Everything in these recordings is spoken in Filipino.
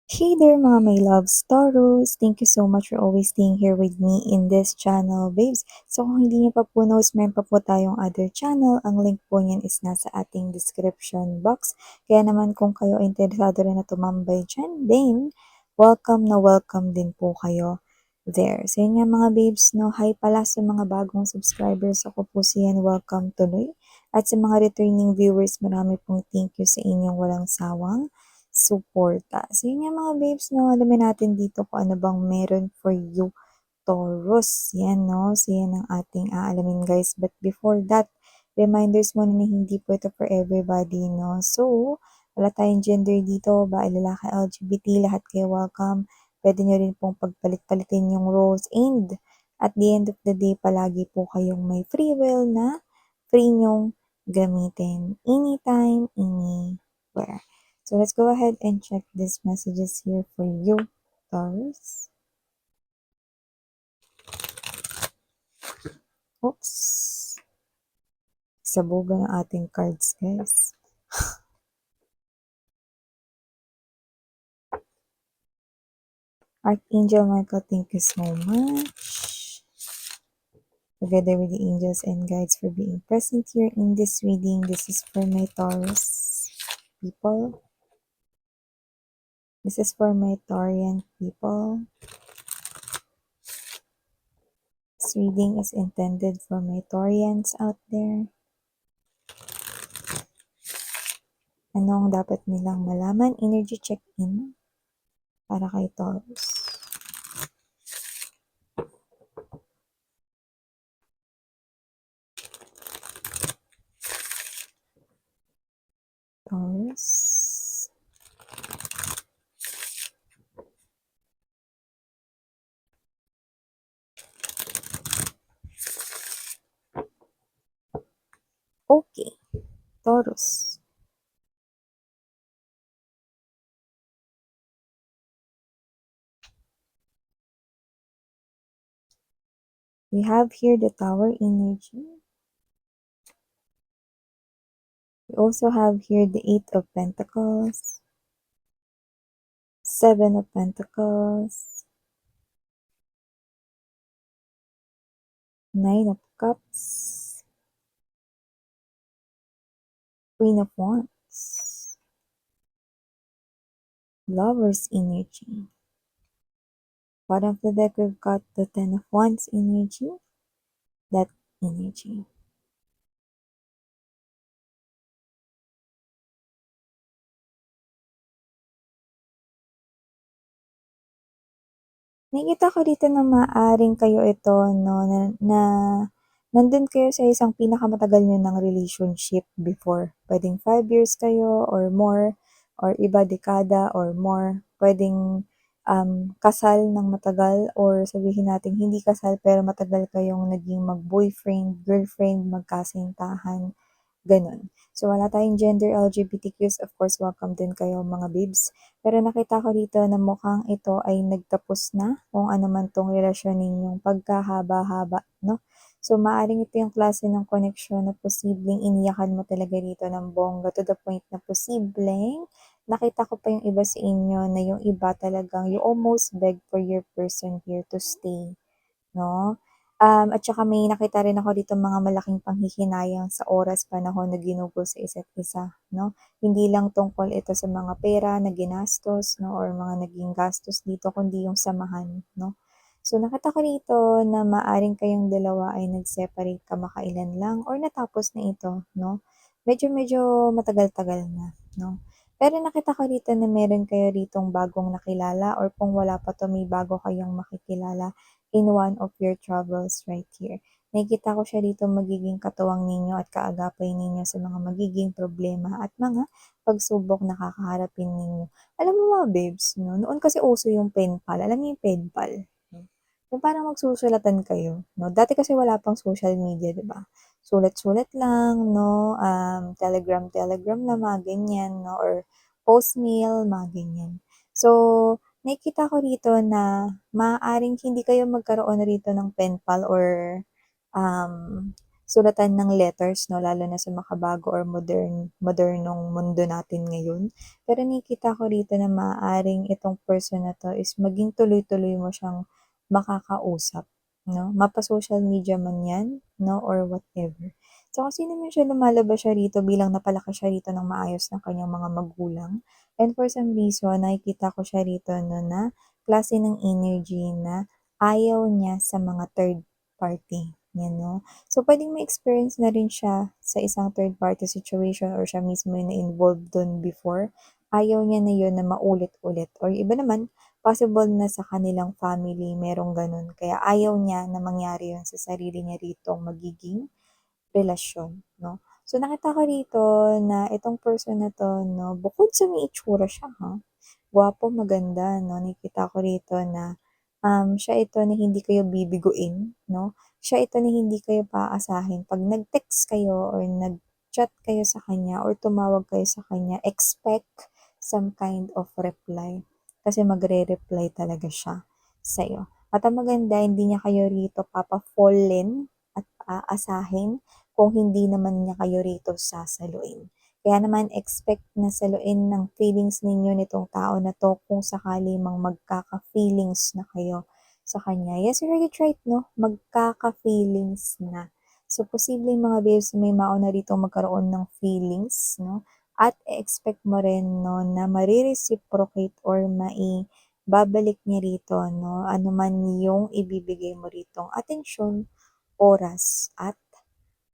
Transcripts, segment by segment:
Hey there mga my loves, Taurus! Thank you so much for always staying here with me in this channel, babes. So kung hindi niyo pa po knows, meron pa po tayong other channel. Ang link po niyan is nasa ating description box. Kaya naman kung kayo interesado rin na tumambay dyan, then welcome din po kayo there. So yun nga mga babes, no? Hi pala sa mga bagong subscribers. Ako po si Yan, welcome tuloy. At sa mga returning viewers, marami pong thank you sa inyong walang sawang suporta. So, yun nga mga babes, no, alamin natin dito kung ano bang meron for you, Taurus. Yan, no? So, yan ang ating aalamin, guys. But before that, reminders muna na hindi po ito for everybody, no? So, wala tayong gender dito, babae, lalaki, LGBT, lahat kayo welcome. Pwede nyo rin pong pagpalit-palitin yung roles and at the end of the day, palagi po kayong may free will na free nyong gamitin anytime, anywhere. So let's go ahead and check these messages here for you, Taurus. Oops. Sabugan ng ating cards, guys. Archangel Michael, thank you so much. Together with the angels and guides for being present here in this reading. This is for my Taurus people. This is for my Taurian people. This reading is intended for my Taurians out there. Anong dapat nilang malaman? Energy check-in para kay Taurus. Taurus. Okay, Taurus. We have here the Tower energy. We also have here the Eight of Pentacles, Seven of Pentacles, Nine of Cups, Queen of Wands, Lover's energy. Bottom of the deck, we've got the Ten of Wands energy, that energy. Nakikita ko dito na maaring kayo ito, no, na nandun kayo sa isang pinakamatagal nyo ng relationship before. Pwedeng 5 years kayo or more, or iba dekada or more. Pwedeng kasal ng matagal or sabihin natin hindi kasal pero matagal kayong naging mag-boyfriend, girlfriend, magkasintahan. Ganun. So, wala tayong gender LGBTQs. Of course, welcome din kayo mga babes. Pero nakita ko dito na mukhang ito ay nagtapos na kung ano man tong relasyon ninyong pagkahaba-haba, no? So, maaring ito yung klase ng connection na posibleng iniyakan mo talaga dito ng bongga to the point na posibleng nakita ko pa yung iba sa inyo na yung iba talagang you almost beg for your person here to stay, no? At saka may nakita rin ako dito mga malaking panghihinayang sa oras, panahon na ginugol sa isa't isa, no? Hindi lang tungkol ito sa mga pera na ginastos, no, or mga naging gastos dito, kundi yung samahan, no? So, nakita ko dito na maaring kayong dalawa ay nag-separate kamakailan lang or natapos na ito, no? Medyo matagal-tagal na, no? Pero nakita ko dito na meron kayo ditong bagong nakilala or kung wala pa to, may bago kayong makikilala in one of your travels right here. Nakikita ko siya dito magiging katuwang ninyo at kaagapay ninyo sa mga magiging problema at mga pagsubok na kakaharapin ninyo. Alam mo mga babes, no? Noon kasi uso yung pen pal. Alam niyo yung pen pal? No? Yung parang magsusulatan kayo. No? Dati kasi wala pang social media, di ba? Sulat-sulat lang, no? Telegram na mga ganyan, no? Or post mail, mga ganyan. So, nakikita ko dito na maaaring hindi kayo magkaroon rito ng pen pal or um, sulatan ng letters 'no, lalo na sa makabago or modernong mundo natin ngayon. Pero nakikita ko rito na maaaring itong person na 'to is maging tuloy-tuloy mo siyang makakausap 'no, mapa-social media man 'yan 'no, or whatever. So, kasi naman siya lumalabas siya rito bilang napalaki siya rito ng maayos ng kanyang mga magulang, and for some reason nakikita ko siya rito 'no, na klase ng energy na ayaw niya sa mga third party, 'yan 'no. So, puwedeng may-experience na rin siya sa isang third party situation or siya mismo yung na-involved dun before. Ayaw niya na yun na maulit-ulit, or iba naman, possible na sa kanilang family merong gano'n kaya ayaw niya na mangyari yun sa sarili niya ritong magiging relasyon 'no. So, nakita ko rito na itong person na 'to 'no, bukod sa may itsura siya gwapo, maganda 'no, nakikita ko rito na, siya ito na hindi kayo bibiguin 'no, siya ito na hindi kayo paasahin 'pag nag-text kayo or nag-chat kayo sa kanya or tumawag kayo sa kanya, expect some kind of reply, kasi magre-reply talaga siya sa'yo. At ang maganda, hindi niya kayo rito papa-fallin at aasahin kung hindi naman niya kayo rito sasaluin. Kaya naman expect na saluin ng feelings ninyo nitong tao na 'to kung sakali mang magkaka-feelings na kayo sa kanya. Yes, you heard it right 'no, magkaka-feelings na. So, posibleng mga babes may mauna ritong magkaroon ng feelings 'no, at expect mo rin 'no na mare-reciprocate or maibabalik niya rito 'no, ano man yung ibibigay mo ritong atensyon, oras at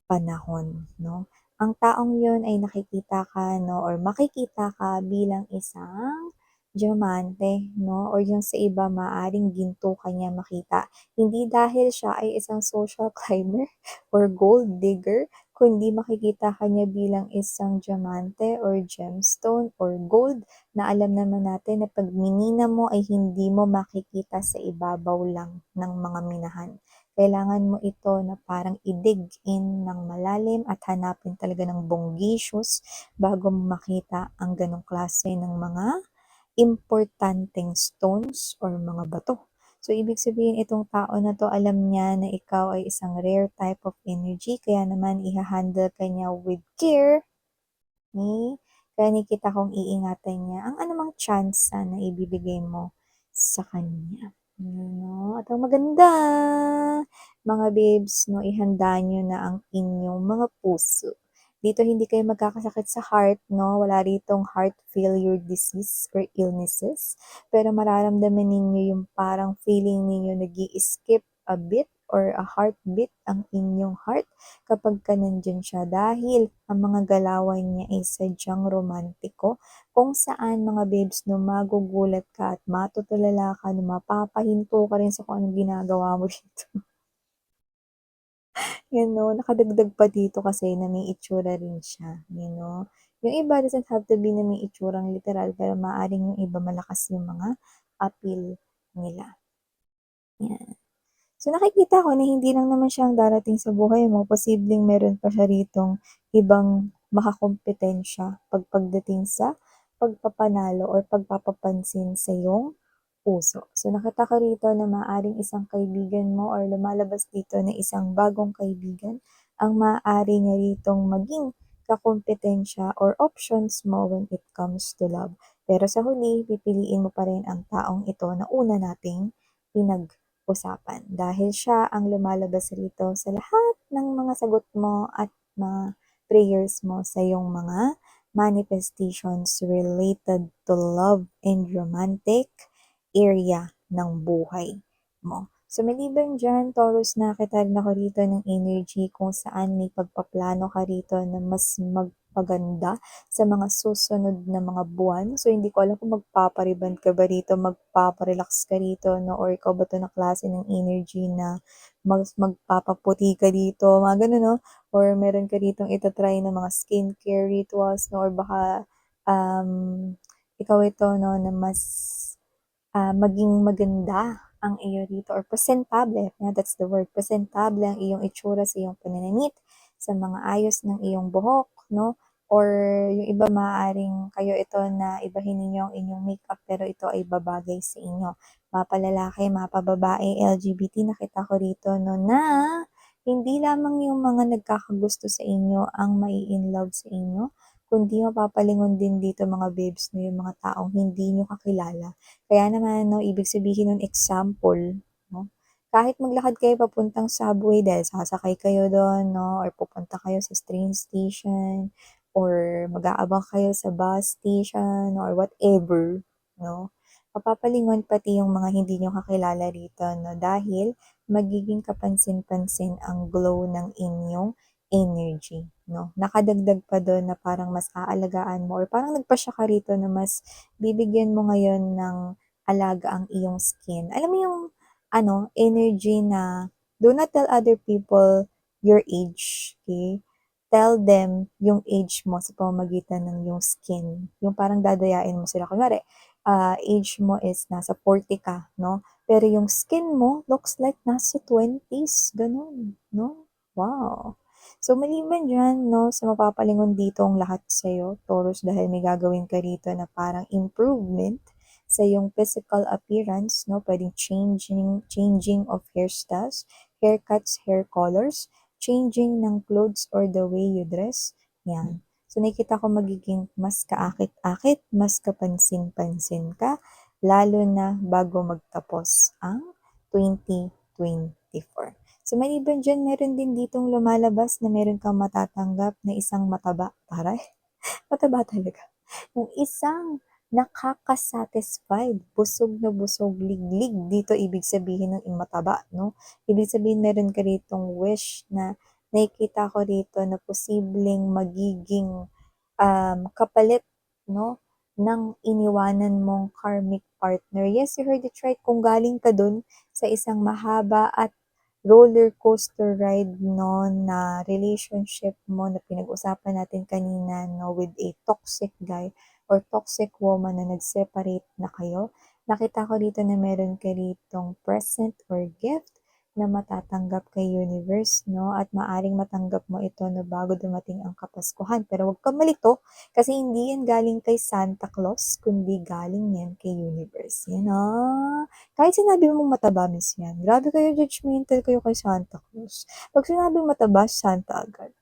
panahon 'no. Ang taong yun ay nakikita ka 'no or makikita ka bilang isang diyamante 'no, or yung sa iba maaaring ginto ka niya makita. Hindi dahil siya ay isang social climber or gold digger, kundi makikita ka niya bilang isang diamante or gemstone or gold na alam naman natin na 'pag minina mo ay hindi mo makikita sa ibabaw lang ng mga minahan. Kailangan mo ito na parang i-dig in ng malalim at hanapin talaga ng bonggisyos bago mo makita ang ganong klase ng mga importanteng stones or mga bato. So, ibig sabihin itong tao na 'to alam niya na ikaw ay isang rare type of energy kaya naman iha-handle ka niya with care, kaya nakikita kong iingatan niya ang anumang tsansa na ibibigay mo sa kanya. Yun 'no, at ang maganda, mga babes 'no, ihanda niyo na ang inyong mga puso. Dito hindi kayo magkakasakit sa heart 'no, wala ritong heart failure disease or illnesses, pero mararamdaman ninyo yung parang feeling ninyo nag-i-skip a beat or a heartbeat ang inyong heart kapagka nandiyan siya dahil ang mga galawan niya ay sadyang romantiko kung saan mga babes 'no, magugulat ka at matutulala ka 'no, mapapahinto ka rin sa kung anong ginagawa mo rito. 'Yan 'no, nakadagdag pa dito kasi na may itsura rin siya, you know. Yung iba doesn't have to be na may itsurang literal, pero maaaring yung iba malakas yung mga appeal nila, 'yan. So, nakikita ko na hindi lang naman siya ang darating sa buhay mo, posibleng meron pa siya ritong ibang makakumpetensya pagdating sa pagpapanalo or pagpapapansin sa iyong puso. So, nakita ko rito na maaaring isang kaibigan mo or lumalabas dito na isang bagong kaibigan ang maaari niya ritong maging kakumpetensya or options mo when it comes to love. Pero sa huli, pipiliin mo pa rin ang taong ito na una nating pinag-usapan dahil siya ang lumalabas rito sa lahat ng mga sagot mo at mga prayers mo sa iyong mga manifestations related to love and romantic area ng buhay mo. So, maliban diyan, Taurus, nakita rin ako rito ng energy kung saan may pagpaplano ka rito na mas magpaganda sa mga susunod na mga buwan. So, hindi ko alam kung magpapa-rebond ka ba rito, magpapa-relax ka rito, no? Or ikaw ba 'to na klase ng energy na magpapaputi ka dito, mga gano'n, no? Or meron ka ditong ita-try na mga skincare rituals, no? Or baka ikaw ito 'no, na mas maging maganda ang iyo rito or presentable, yeah, that's the word, presentable ang iyong itsura sa iyong pananamit, sa mga ayos ng iyong buhok 'no, or yung iba maaaring kayo ito na ibahin ninyo ang inyong makeup pero ito ay babagay sa inyo. Mapalalaki, mapababae, LGBT, nakita ko rito 'no, na Hindi lamang yung mga nagkakagusto sa inyo ang mai-inlove sa inyo, kundi mapapalingon din dito mga babes 'no, yung mga taong hindi niyo kakilala. Kaya naman 'no, ibig sabihin nun example 'no, kahit maglakad kayo papuntang subway dahil sasakay kayo dun 'no, or pupunta kayo sa train station, or mag-aabang kayo sa bus station or whatever 'no, mapapalingon pati yung mga hindi niyo kakilala rito 'no, dahil magiging kapansin-pansin ang glow ng inyong energy 'no. Nakadagdag pa dun na parang mas aalagaan mo or parang nagpasya ka rito na mas bibigyan mo ngayon ng alaga ang iyong skin. Alam mo yung ano, energy na do not tell other people your age, okay? Tell them yung age mo sa pamamagitan ng iyong skin. Yung parang dadayain mo sila. Kunwari, age mo is nasa 40 ka, 'no? Pero yung skin mo looks like nasa 20s, gano'n, 'no? Wow! So, maliban diyan 'no, sa mapapalingon dito ang lahat sa'yo, Taurus, dahil may gagawin ka rito na parang improvement sa iyong physical appearance 'no, puwedeng changing of hairstyles, haircuts, hair colors, changing ng clothes or the way you dress, 'yan. So, nakikita ko magiging mas kaakit-akit, mas kapansin-pansin ka, lalo na bago magtapos ang 2024. So, maliban diyan meron din ditong lumalabas na meron kang matatanggap na isang mataba, taray, mataba talaga, yung isang nakaka-satisfied, busog na busog, liglig dito ibig sabihin ng mataba 'no. Ibig sabihin meron ka ritong wish na nakikita ko rito na posibleng magiging kapalit 'no, ng iniwanan mong karmic partner. Yes, you heard it right, kung galing ka dun sa isang mahaba at roller coaster ride 'no, na relationship mo na pinag-usapan natin kanina 'no, with a toxic guy or toxic woman na nag-separate na kayo, nakita ko dito na meron ka ritong present or gift na matatanggap kay universe 'no, at maaring matanggap mo ito na bago dumating ang Kapaskuhan. Pero huwag kang malito kasi hindi yan galing kay Santa Claus, kundi galing yan kay universe. Yan, kahit sinabi mong mataba, miss yan. Grabe kayo, judgmental kayo kay Santa Claus. 'Pag sinabing mataba, Santa agad.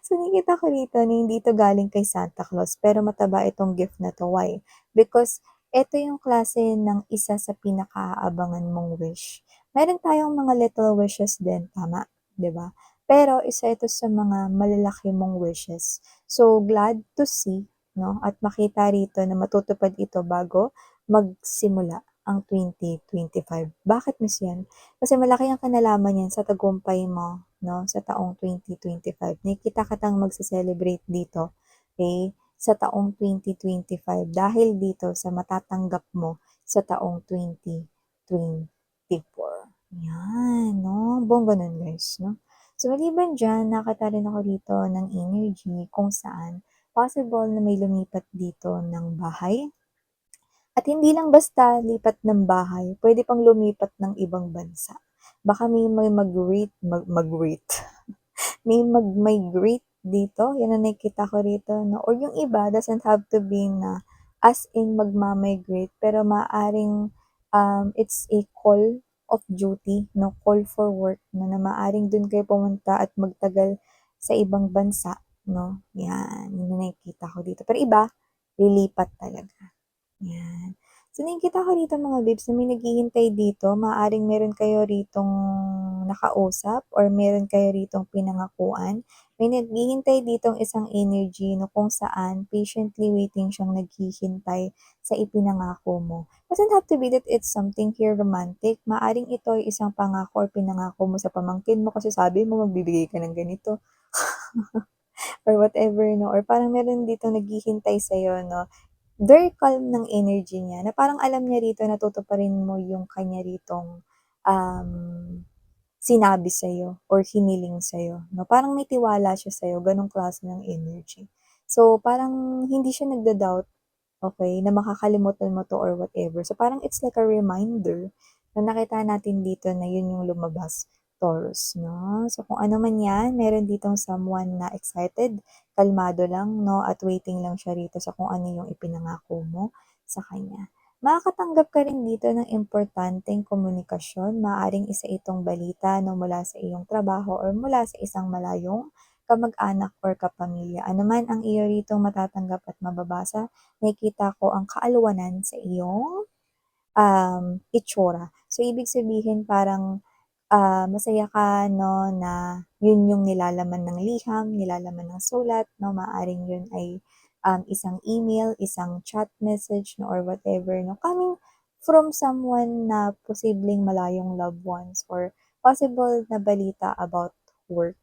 So, nakikita ko rito na hindi 'to galing kay Santa Claus, pero mataba itong gift na 'to. Why? Because eto yung klase ng isa sa pinakaaabangan mong wish. Meron tayong mga little wishes din, tama, 'di ba? Pero isa ito sa mga malalaki mong wishes. So, glad to see 'no, at makita rito na matutupad ito bago magsimula ang 2025. Bakit, miss yan? Kasi malaki ang kinalaman niyan sa tagumpay mo 'no, sa taong 2025. Nakikita kitang magse-celebrate dito, okey, sa taong 2025 dahil dito sa matatanggap mo sa taong 2024. 'Yan 'no, bongga nun guys 'no. So maliban diyan, nakakita rin ako dito ng energy kung saan possible na may lumipat dito ng bahay. At hindi lang basta lipat ng bahay, puwede pang lumipat ng ibang bansa. Baka may mag-rate, may mag-migrate dito, 'yan ang nakikita ko rito 'no, or yung iba doesn't have to be na as in magma-migrate, pero maaaring, it's a call of duty 'no, call for work na maaaring dun kayo pumunta at magtagal sa ibang bansa 'no, 'yan, yun ang nakikita ko dito. Pero iba, lilipat talaga. 'Yan. So, nakikita ko rito mga babes na may naghihintay dito, maaaring meron kayo ritong nakausap or meron kayo ritong pinangakuan. May naghihintay ditong isang energy na kung saan patiently waiting siyang naghihintay sa ipinangako mo. Doesn't have to be that it's something here romantic, maaaring ito ay isang pangako or pinangako mo sa pamangkin mo kasi sabi mo magbibigay ka ng ganito or whatever 'no, or parang meron ditong naghihintay sa'yo 'no. Very calm ng energy niya na parang alam niya rito na tutuparin mo yung kanya ritong, um, sinabi sa'yo or hiniling sa'yo 'no. Parang may tiwala siya sa'yo, gano'ng klase ng energy. So, parang hindi siya nagda-doubt, okey, na makakalimutan mo 'to or whatever. So, parang it's like a reminder na nakita natin dito na yun yung lumabas, Taurus 'no. So, kung ano man 'yan, meron ditong someone na excited, kalmado lang 'no, at waiting lang siya rito sa kung ano yung ipinangako mo sa kanya. Makakatanggap ka rin dito ng importanteng komunikasyon. Maaaring isa itong balita 'no, mula sa iyong trabaho or mula sa isang malayong kamag-anak or kapamilya. Ano man ang iyo ritong matatanggap at mababasa, nakikita ko ang kaalwanan sa iyong itsura. So, ibig sabihin parang, masaya ka 'no, na yun yung nilalaman ng liham, nilalaman ng sulat 'no, maaaring yun ay, isang email, isang chat message 'no, or whatever 'no, coming from someone na posibleng malayong loved ones or possible na balita about work.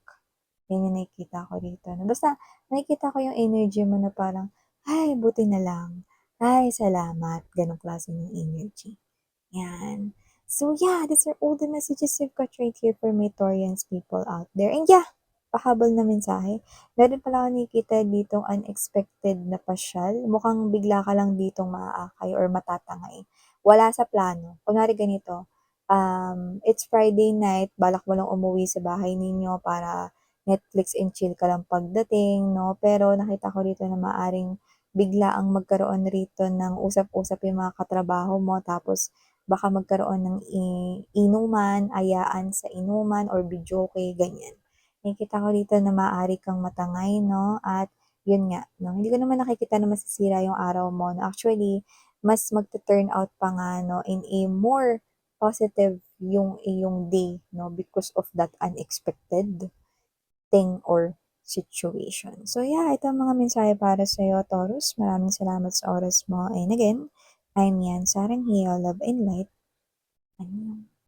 Yan yung nakikita ko dito 'no. Basta nakikita ko yung energy mo na parang, "Ay, buti na lang. Ay, salamat." Gano'ng klase ng energy. Yan. So yeah, these are all the messages you've got right here for my Taurians people out there. And yeah, pahabol na mensahe. Meron pala ako nakikita ditong unexpected na pasyal. Mukhang bigla ka lang ditong maaakay or matatangay. Wala sa plano. Kunwari ganito, it's Friday night, balak mo lang umuwi sa bahay ninyo para Netflix and chill ka lang pagdating, no? Pero nakita ko dito na maaring bigla ang magkaroon rito ng usap-usap yung mga katrabaho mo tapos baka magkaroon ng inuman, ayaan sa inuman or videoke, ganyan. Nakikita ko dito na maaari kang matangay 'no, at yun nga 'no, hindi ko naman nakikita na masisira yung araw mo 'no. Actually, mas magtu-turn out pa nga 'no, in a more positive yung iyong day 'no, because of that unexpected thing or situation. So yeah, ito ang mga mensahe para sa'yo, Taurus. Maraming salamat sa oras mo and again, I'm Yan Saranghia, Love and Light. Annyeong.